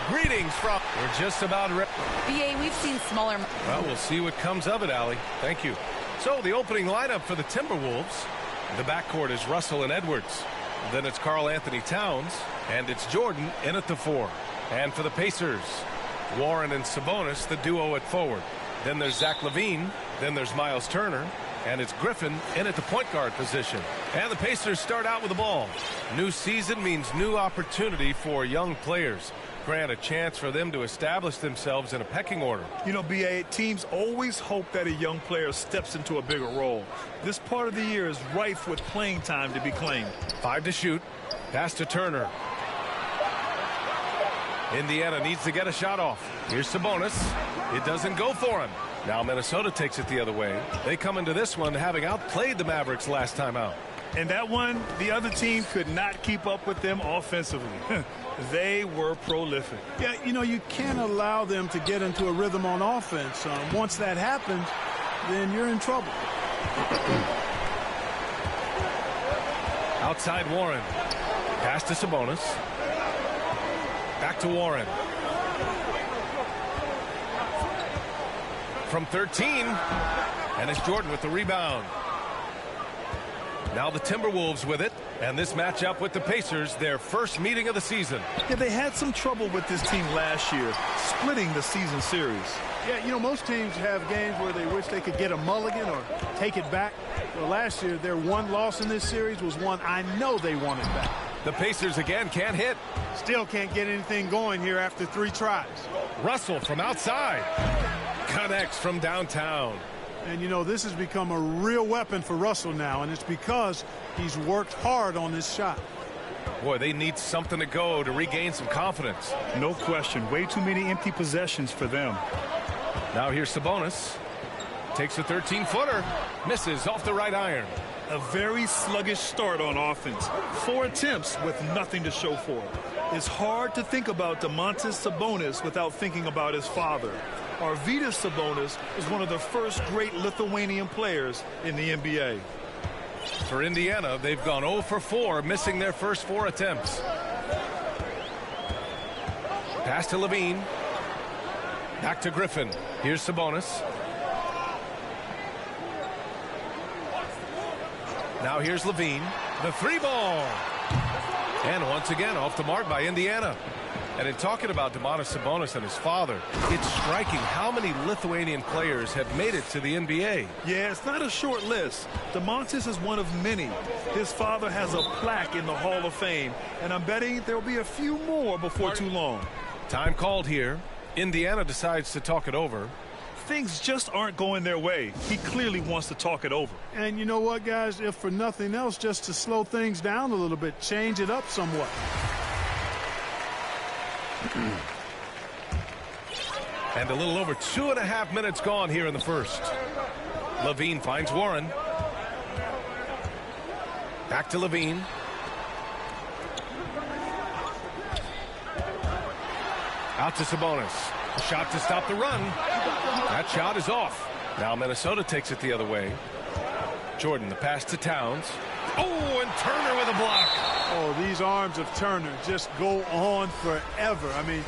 Greetings from... We're just about ready. BA, we've seen smaller... Well, we'll see what comes of it, Allie. Thank you. So, the opening lineup for the Timberwolves. The backcourt is Russell and Edwards. Then it's Karl Anthony Towns. And it's Jordan in at the 4. And for the Pacers, Warren and Sabonis, the duo at forward. Then there's Zach LaVine. Then there's Miles Turner. And it's Griffin in at the point guard position. And the Pacers start out with the ball. New season means new opportunity for young players. Grant, a chance for them to establish themselves in a pecking order. You know, BA, teams always hope that a young player steps into a bigger role. This part of the year is rife with playing time to be claimed. 5 to shoot. Pass to Turner. Indiana needs to get a shot off. Here's Sabonis. It doesn't go for him. Now Minnesota takes it the other way. They come into this one having outplayed the Mavericks last time out. And that one, the other team could not keep up with them offensively. They were prolific. Yeah, you know, you can't allow them to get into a rhythm on offense. Once that happens, then you're in trouble. Outside Warren. Pass to Sabonis. Back to Warren. From 13. And it's Jordan with the rebound. Now the Timberwolves with it, and this matchup with the Pacers, their first meeting of the season. Yeah, they had some trouble with this team last year, splitting the season series. Yeah, you know, most teams have games where they wish they could get a mulligan or take it back. Well, last year, their one loss in this series was one I know they wanted back. The Pacers again can't hit. Still can't get anything going here after 3 tries. Russell from outside. Connects from downtown. And, you know, this has become a real weapon for Russell now, and it's because he's worked hard on this shot. Boy, they need something to go to regain some confidence. No question. Way too many empty possessions for them. Now here's Sabonis. Takes a 13-footer. Misses off the right iron. A very sluggish start on offense. 4 attempts with nothing to show for it. It's hard to think about Domantas Sabonis without thinking about his father. Arvydas Sabonis is one of the first great Lithuanian players in the NBA. For Indiana, they've gone 0 for 4, missing their first 4 attempts. Pass to LaVine. Back to Griffin. Here's Sabonis. Now here's LaVine. The 3-ball. And once again, off the mark by Indiana. And in talking about Domantas Sabonis and his father, it's striking how many Lithuanian players have made it to the NBA. Yeah, it's not a short list. Domantas is one of many. His father has a plaque in the Hall of Fame, and I'm betting there'll be a few more before too long. Time called here. Indiana decides to talk it over. Things just aren't going their way. He clearly wants to talk it over. And you know what, guys? If for nothing else, just to slow things down a little bit, change it up somewhat. And a little over 2.5 minutes gone here in the first. LaVine finds Warren. Back to LaVine. Out to Sabonis. A shot to stop the run. That shot is off. Now Minnesota takes it the other way. Jordan, the pass to Towns. Oh, and Turner with a block. Oh, these arms of Turner just go on forever. I mean,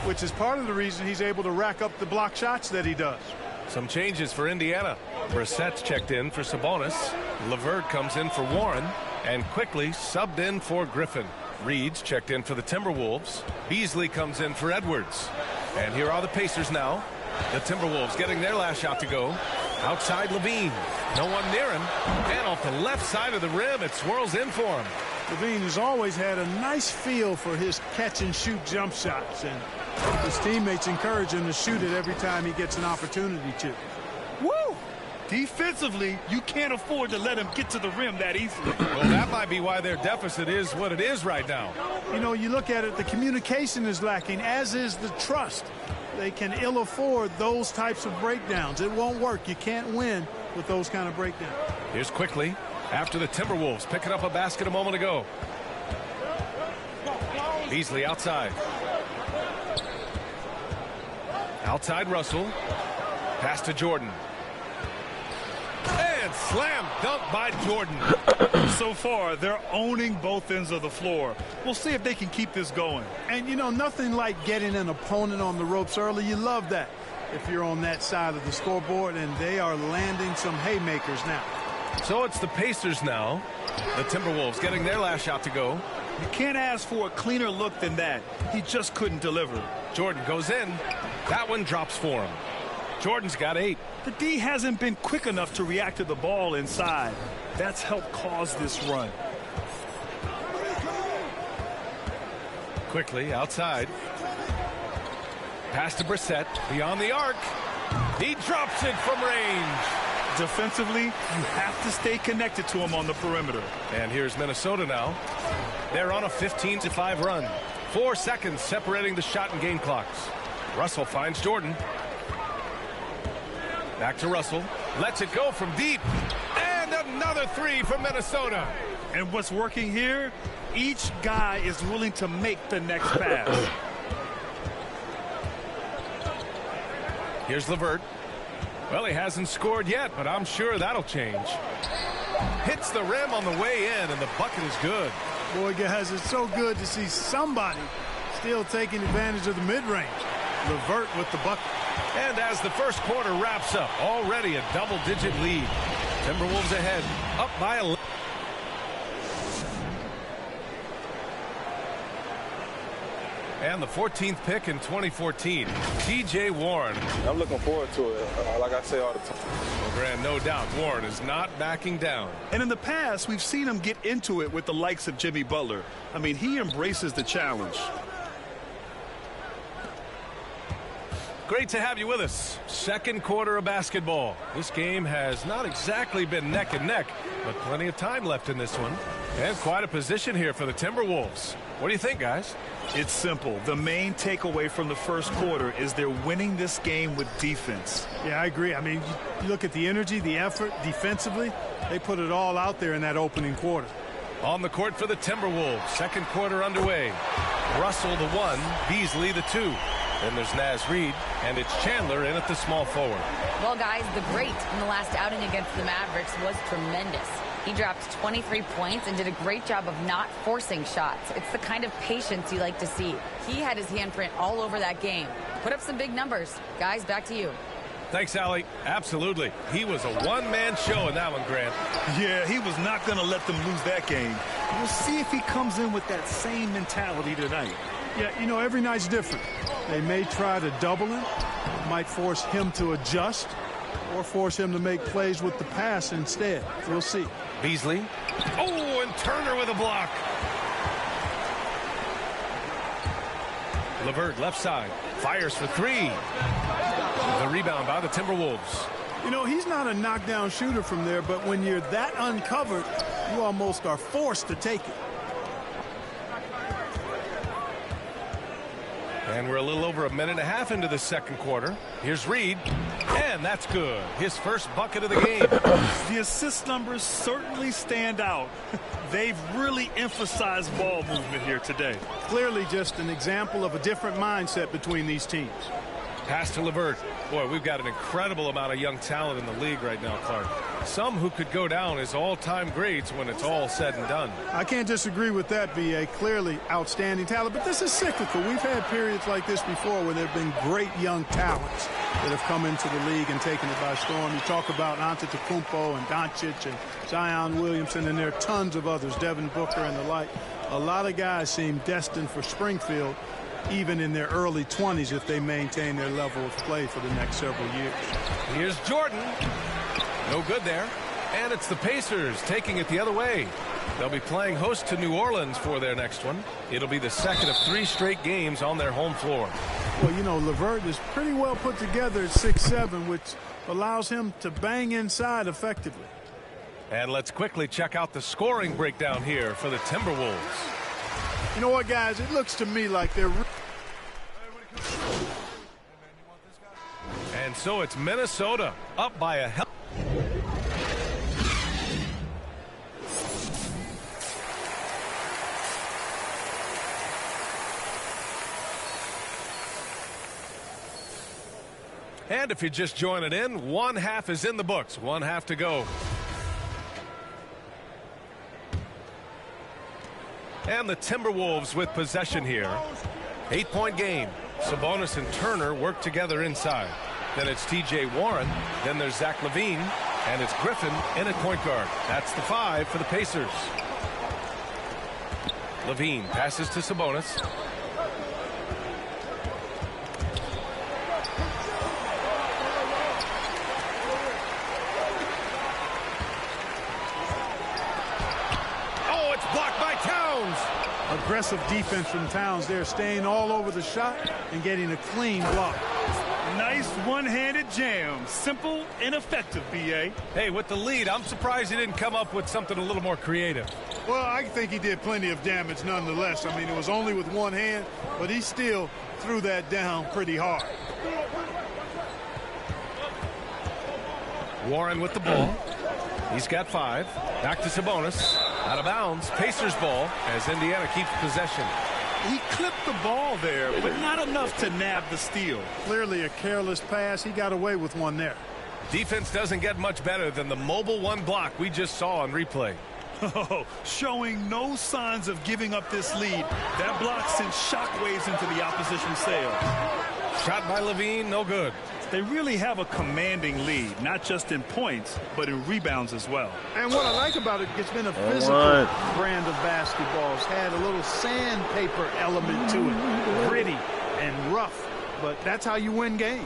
which is part of the reason he's able to rack up the block shots that he does. Some changes for Indiana. Brissett's checked in for Sabonis. LeVert comes in for Warren. And quickly subbed in for Griffin. Reed's checked in for the Timberwolves. Beasley comes in for Edwards. And here are the Pacers now. The Timberwolves getting their last shot to go. Outside LaVine. No one near him. And off the left side of the rim, it swirls in for him. LaVine has always had a nice feel for his catch-and-shoot jump shots, and his teammates encourage him to shoot it every time he gets an opportunity to. Woo! Defensively, you can't afford to let him get to the rim that easily. Well, that might be why their deficit is what it is right now. You know, you look at it, the communication is lacking, as is the trust. They can ill afford those types of breakdowns. It won't work. You can't win with those kind of breakdowns. Here's quickly after the Timberwolves picking up a basket a moment ago. Beasley outside. Outside Russell. Pass to Jordan. And Slam dunk by Jordan. So far, they're owning both ends of the floor. We'll see if they can keep this going. And, you know, nothing like getting an opponent on the ropes early. You love that if you're on that side of the scoreboard, and they are landing some haymakers now. So it's the Pacers now. The Timberwolves getting their last shot to go. You can't ask for a cleaner look than that. He just couldn't deliver. Jordan goes in. That one drops for him. Jordan's got 8. The D hasn't been quick enough to react to the ball inside. That's helped cause this run. Quickly outside. Pass to Brissett. Beyond the arc. He drops it from range. Defensively, you have to stay connected to him on the perimeter. And here's Minnesota now. They're on a 15-5 run. 4 seconds separating the shot and game clocks. Russell finds Jordan. Back to Russell. Lets it go from deep. And another 3 from Minnesota. And what's working here, each guy is willing to make the next pass. Here's LeVert. Well, he hasn't scored yet, but I'm sure that'll change. Hits the rim on the way in, and the bucket is good. Boy, guys, it's so good to see somebody still taking advantage of the mid-range. LeVert with the bucket. And as the first quarter wraps up, already a double-digit lead. Timberwolves ahead, up by 11. And the 14th pick in 2014, T.J. Warren. I'm looking forward to it, like I say all the time. Well, Grant, no doubt, Warren is not backing down. And in the past, we've seen him get into it with the likes of Jimmy Butler. I mean, he embraces the challenge. Great to have you with us. Second quarter of basketball. This game has not exactly been neck and neck, but plenty of time left in this one. And quite a position here for the Timberwolves. What do you think, guys? It's simple. The main takeaway from the first quarter is they're winning this game with defense. Yeah, I agree. I mean, you look at the energy, the effort defensively. They put it all out there in that opening quarter. On the court for the Timberwolves. Second quarter underway. Russell the 1, Beasley the 2. Then there's Naz Reid, and it's Chandler in at the small forward. Well, guys, the great in the last outing against the Mavericks was tremendous. He dropped 23 points and did a great job of not forcing shots. It's the kind of patience you like to see. He had his handprint all over that game. Put up some big numbers. Guys, back to you. Thanks, Allie. Absolutely. He was a one-man show in that one, Grant. Yeah, he was not going to let them lose that game. We'll see if he comes in with that same mentality tonight. Yeah, you know, every night's different. They may try to double him, might force him to adjust, or force him to make plays with the pass instead. We'll see. Beasley. Oh, and Turner with a block. LeVert left side. Fires for 3. The rebound by the Timberwolves. You know, he's not a knockdown shooter from there, but when you're that uncovered, you almost are forced to take it. And we're a little over a minute and a half into the second quarter. Here's Reid, and that's good. His first bucket of the game. The assist numbers certainly stand out. They've really emphasized ball movement here today. Clearly just an example of a different mindset between these teams. Pass to LeVert. Boy, we've got an incredible amount of young talent in the league right now, Clark. Some who could go down as all-time greats when it's all said and done. I can't disagree with that, B.A. Clearly outstanding talent, but this is cyclical. We've had periods like this before where there have been great young talents that have come into the league and taken it by storm. You talk about Antetokounmpo and Doncic and Zion Williamson, and there are tons of others, Devin Booker and the like. A lot of guys seem destined for Springfield, even in their early 20s, if they maintain their level of play for the next several years. Here's Jordan. No good there. And it's the Pacers taking it the other way. They'll be playing host to New Orleans for their next one. It'll be the second of 3 straight games on their home floor. Well, you know, LeVert is pretty well put together at 6'7", which allows him to bang inside effectively. And let's quickly check out the scoring breakdown here for the Timberwolves. You know what, guys? It looks to me like they're... And so it's Minnesota up by a hell. And if you're just joining in, one half is in the books, one half to go. And the Timberwolves with possession here. 8-point game. Sabonis and Turner work together inside. Then it's T.J. Warren. Then there's Zach LaVine. And it's Griffin in at point guard. That's the 5 for the Pacers. LaVine passes to Sabonis. Oh, it's blocked by Towns. Aggressive defense from Towns there, staying all over the shot and getting a clean block. Nice one-handed jam. Simple and effective, B.A. Hey, with the lead, I'm surprised he didn't come up with something a little more creative. Well, I think he did plenty of damage nonetheless. I mean, it was only with one hand, but he still threw that down pretty hard. Warren with the ball. He's got 5. Back to Sabonis. Out of bounds. Pacers ball as Indiana keeps possession. He clipped the ball there, but not enough to nab the steal. Clearly a careless pass. He got away with one there. Defense doesn't get much better than the mobile one block we just saw on replay. Oh, showing no signs of giving up this lead. That block sent shockwaves into the opposition sail. Shot by LaVine, no good. They really have a commanding lead, not just in points, but in rebounds as well. And what I like about it, it's been a physical brand of basketball. It's had a little sandpaper element to it, gritty and rough, but that's how you win games.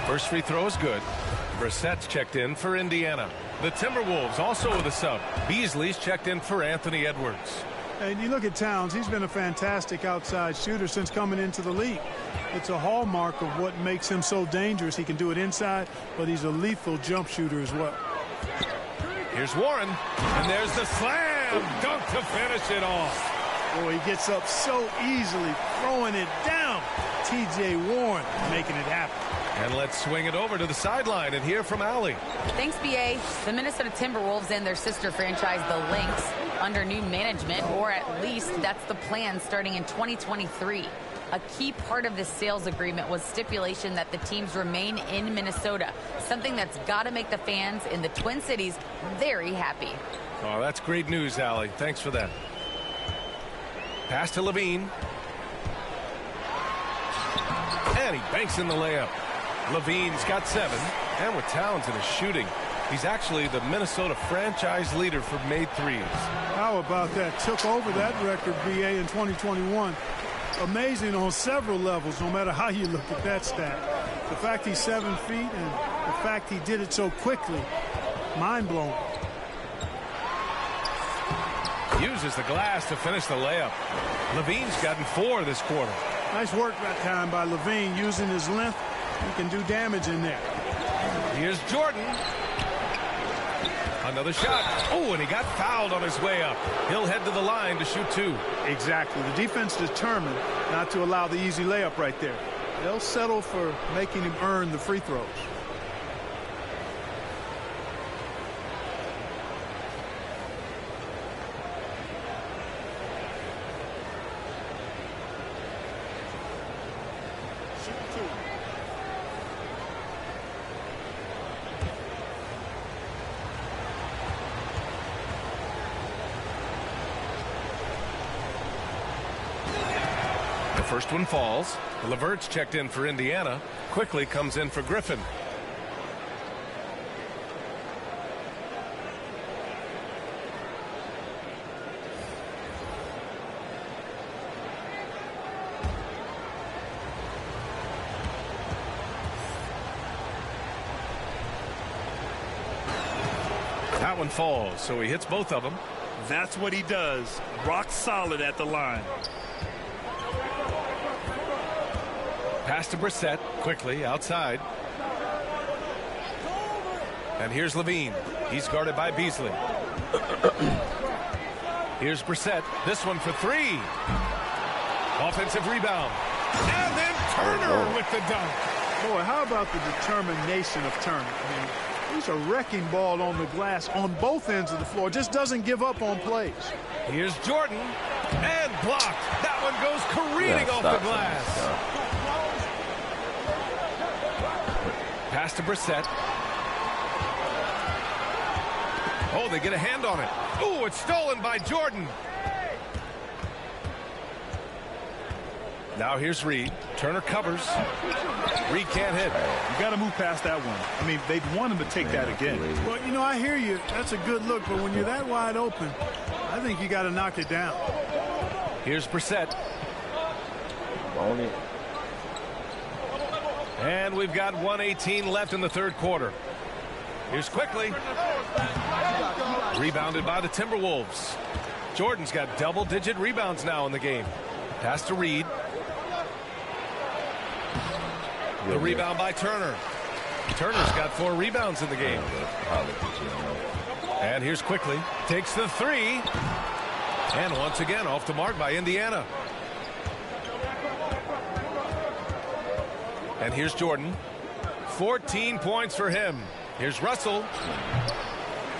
First free throw is good. Brissett's checked in for Indiana. The Timberwolves also with a sub. Beasley's checked in for Anthony Edwards. And you look at Towns, he's been a fantastic outside shooter since coming into the league. It's a hallmark of what makes him so dangerous. He can do it inside, but he's a lethal jump shooter as well. Here's Warren, and there's the slam dunk to finish it off. Boy, he gets up so easily, throwing it down. T.J. Warren making it happen. And let's swing it over to the sideline and hear from Allie. Thanks, B.A. The Minnesota Timberwolves and their sister franchise, the Lynx, under new management, or at least that's the plan starting in 2023. A key part of this sales agreement was stipulation that the teams remain in Minnesota, something that's got to make the fans in the Twin Cities very happy. Oh, that's great news, Allie. Thanks for that. Pass to LaVine. And he banks in the layup. LaVine's got 7, and with Towns in his shooting, he's actually the Minnesota franchise leader for made threes. How about that? Took over that record, B.A., in 2021. Amazing on several levels, no matter how you look at that stat. The fact he's 7 feet and the fact he did it so quickly, mind-blowing. Uses the glass to finish the layup. LaVine's gotten 4 this quarter. Nice work that time by LaVine, using his length. He can do damage in there. Here's Jordan. Another shot. Oh, and he got fouled on his way up. He'll head to the line to shoot 2. Exactly. The defense determined not to allow the easy layup right there. They'll settle for making him earn the free throws. First one falls. LeVert's checked in for Indiana. Quickly comes in for Griffin. That one falls, so he hits both of them. That's what he does. Rock solid at the line. Pass to Brissett, quickly, outside. And here's LaVine. He's guarded by Beasley. Here's Brissett. This one for 3. Offensive rebound. And then Turner with the dunk. Boy, how about the determination of Turner? I mean, he's a wrecking ball on the glass on both ends of the floor. Just doesn't give up on plays. Here's Jordan. And blocked. That one goes careening off the glass. Pass to Brissett. Oh, they get a hand on it. Oh, it's stolen by Jordan. Now here's Reed. Turner covers. Reed can't hit. You got to move past that one. I mean, they'd want him to take that again. Well, you know, I hear you. That's a good look, but when you're that wide open, I think you got to knock it down. Here's Brissett. And we've got 1:18 left in the third quarter. Here's Quickly. Rebounded by the Timberwolves. Jordan's got double-digit rebounds now in the game. Pass to Reed. The rebound by Turner. Turner's got 4 rebounds in the game. And here's Quickly. Takes the 3. And once again off the mark by Indiana. And here's Jordan. 14 points for him. Here's Russell.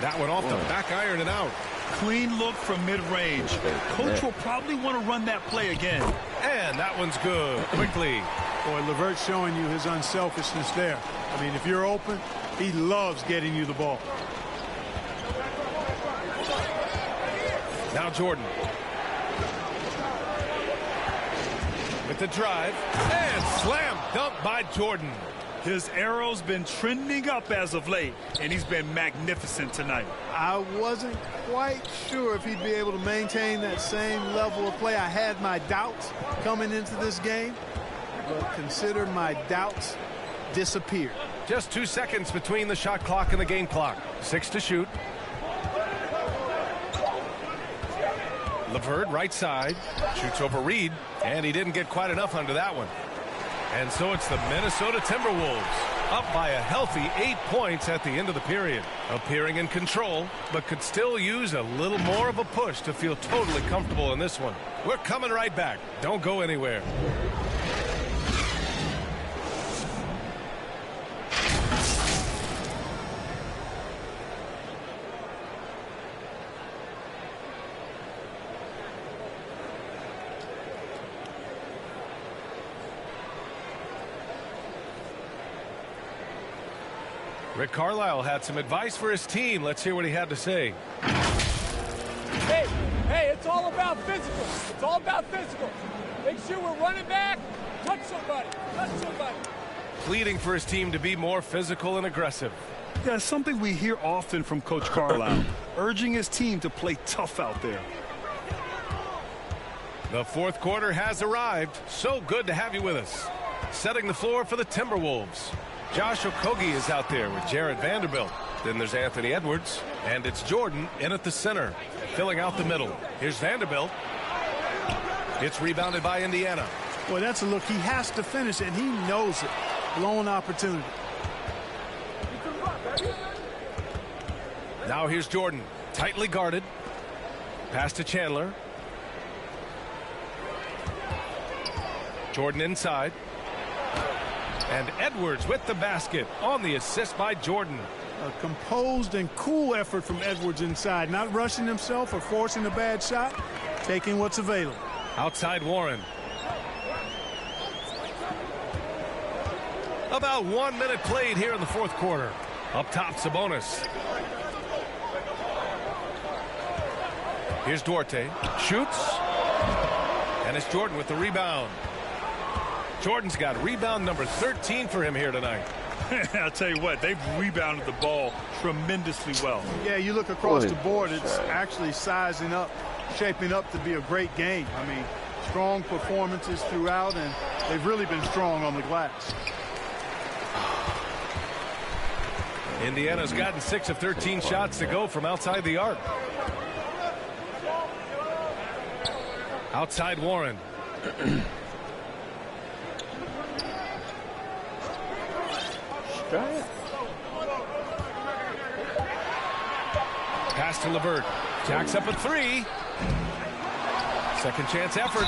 That one off the back iron and out. Clean look from mid-range. Coach will probably want to run that play again. And that one's good. Quickly. Boy, LeVert's showing you his unselfishness there. I mean, if you're open, he loves getting you the ball. Now Jordan. With the drive. And slam dunk by Jordan. His arrow's been trending up as of late, and he's been magnificent tonight. I wasn't quite sure if he'd be able to maintain that same level of play. I had my doubts coming into this game, but consider my doubts disappeared. Just 2 seconds between the shot clock and the game clock. 6 to shoot. LeVert right side. Shoots over Reed, and he didn't get quite enough under that one. And so it's the Minnesota Timberwolves up by a healthy 8 points at the end of the period. Appearing in control, but could still use a little more of a push to feel totally comfortable in this one. We're coming right back. Don't go anywhere. Rick Carlisle had some advice for his team. Let's hear what he had to say. Hey, it's all about physical. It's all about physical. Make sure we're running back. Touch somebody. Pleading for his team to be more physical and aggressive. Yeah, something we hear often from Coach Carlisle, urging his team to play tough out there. The fourth quarter has arrived. So good to have you with us. Setting the floor for the Timberwolves. Josh Okogie is out there with Jared Vanderbilt. Then there's Anthony Edwards. And it's Jordan in at the center, filling out the middle. Here's Vanderbilt. It's rebounded by Indiana. Boy, that's a look. He has to finish it, and he knows it. Blown opportunity. Now here's Jordan. Tightly guarded. Pass to Chandler. Jordan inside. And Edwards with the basket on the assist by Jordan. A composed and cool effort from Edwards inside. Not rushing himself or forcing a bad shot. Taking what's available. Outside Warren. About 1 minute played here in the fourth quarter. Up top, Sabonis. Here's Duarte. Shoots. And it's Jordan with the rebound. Jordan's got rebound number 13 for him here tonight. I'll tell you what, they've rebounded the ball tremendously well. Yeah, you look across the board, it's actually sizing up, shaping up to be a great game. I mean, strong performances throughout, and they've really been strong on the glass. Indiana's gotten 6 of 13 shots to go from outside the arc. Outside Warren. Pass to LeVert. Jacks up a 3. Second chance effort.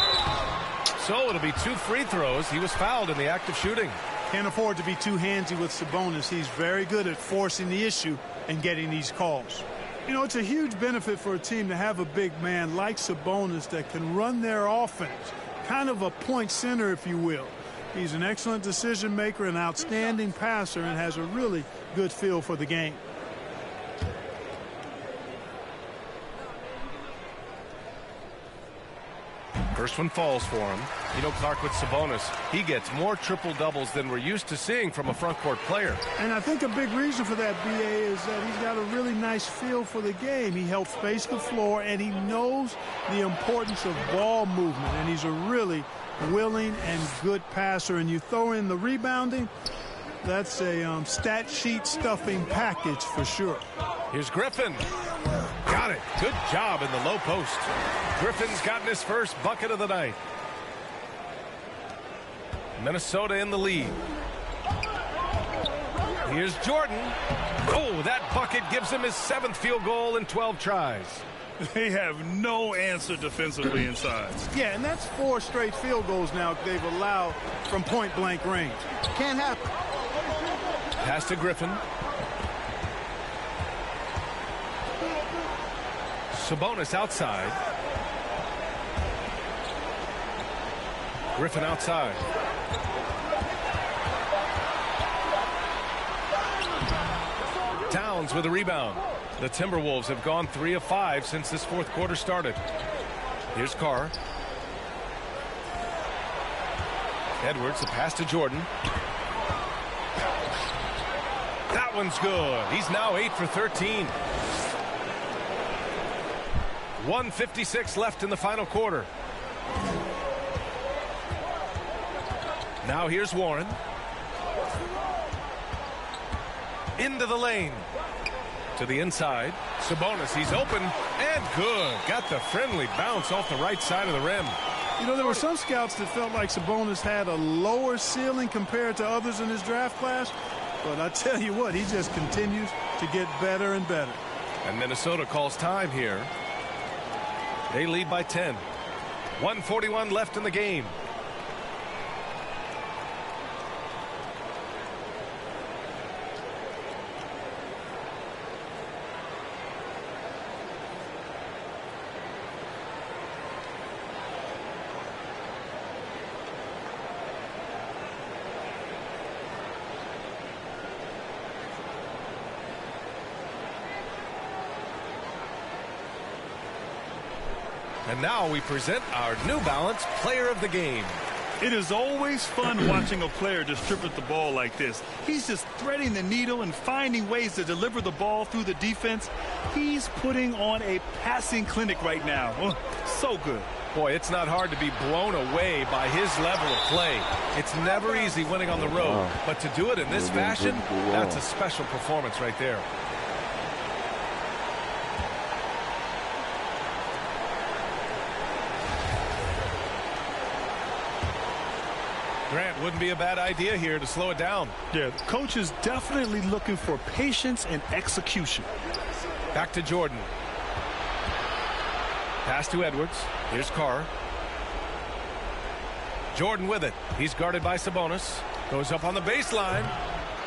So it'll be 2 free throws. He was fouled in the act of shooting. Can't afford to be too handsy with Sabonis. He's very good at forcing the issue and getting these calls. You know, it's a huge benefit for a team to have a big man like Sabonis that can run their offense. Kind of a point center, if you will. He's an excellent decision maker, an outstanding passer, and has a really good feel for the game. First one falls for him. You know, Clark, with Sabonis, he gets more triple-doubles than we're used to seeing from a front-court player. And I think a big reason for that, B.A., is that he's got a really nice feel for the game. He helps space the floor, and he knows the importance of ball movement, and he's a really willing and good passer. And you throw in the rebounding, that's a stat sheet stuffing package for sure. Here's Griffin. Got it. Good job in the low post. Griffin's gotten his first bucket of the night. Minnesota in the lead. Here's Jordan. Oh, that bucket gives him his 7th field goal in 12 tries. They have no answer defensively inside. Yeah, and that's 4 straight field goals now they've allowed from point-blank range. Can't happen. Pass to Griffin. Sabonis outside. Griffin outside. Towns with a rebound. The Timberwolves have gone 3 of 5 since this 4th quarter started. Here's Carr. Edwards, the pass to Jordan. That one's good. He's now 8 for 13. 1:56 left in the final quarter. Now here's Warren. Into the lane. To the inside. Sabonis, he's open and good. Got the friendly bounce off the right side of the rim. You know, there were some scouts that felt like Sabonis had a lower ceiling compared to others in his draft class. But I tell you what, he just continues to get better and better. And Minnesota calls time here. They lead by 10. 1:41 left in the game. And now we present our New Balance Player of the Game. It is always fun watching a player distribute the ball like this. He's just threading the needle and finding ways to deliver the ball through the defense. He's putting on a passing clinic right now. Oh, so good. Boy, it's not hard to be blown away by his level of play. It's never easy winning on the road, but to do it in this fashion, that's a special performance right there. Grant, wouldn't be a bad idea here to slow it down. Yeah, the coach is definitely looking for patience and execution. Back to Jordan. Pass to Edwards. Here's Carr. Jordan with it. He's guarded by Sabonis. Goes up on the baseline.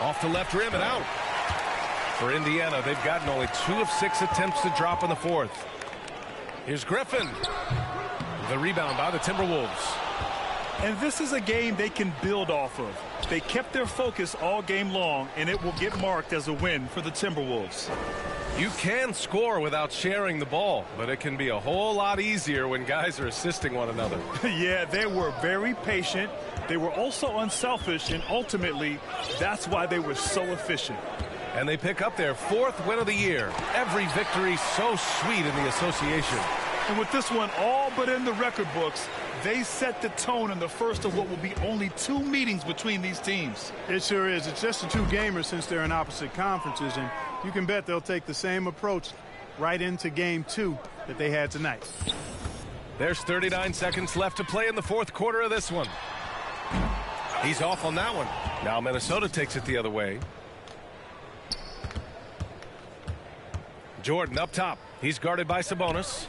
Off the left rim and out. For Indiana, they've gotten only 2 of 6 attempts to drop in the 4th. Here's Griffin. The rebound by the Timberwolves. And this is a game they can build off of. They kept their focus all game long, and it will get marked as a win for the Timberwolves. You can score without sharing the ball, but it can be a whole lot easier when guys are assisting one another. Yeah, they were very patient. They were also unselfish, and ultimately, that's why they were so efficient. And they pick up their 4th win of the year. Every victory so sweet in the association. And with this one all but in the record books, they set the tone in the first of what will be only 2 meetings between these teams. It sure is. It's just the 2 gamers since they're in opposite conferences, and you can bet they'll take the same approach right into game 2 that they had tonight. There's 39 seconds left to play in the 4th quarter of this one. He's off on that one. Now Minnesota takes it the other way. Jordan up top. He's guarded by Sabonis.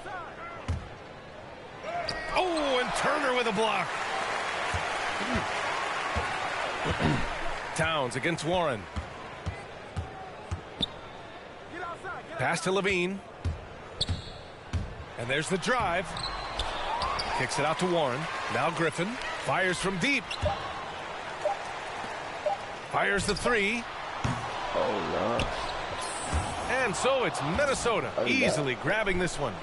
Oh, and Turner with a block. Towns against Warren. Pass to Levine. And there's the drive. Kicks it out to Warren. Now Griffin fires from deep. Fires the 3. Oh, no. And so it's Minnesota easily grabbing this one.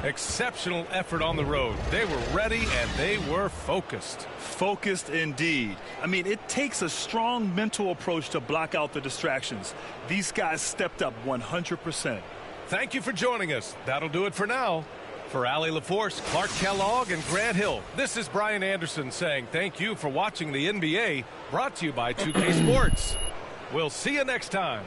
Exceptional effort on the road. They were ready and they were focused. Focused indeed. I mean, it takes a strong mental approach to block out the distractions. These guys stepped up 100%. Thank you for joining us. That'll do it for now. For Allie LaForce, Clark Kellogg, and Grant Hill, this is Brian Anderson saying thank you for watching the NBA, brought to you by 2K Sports. We'll see you next time.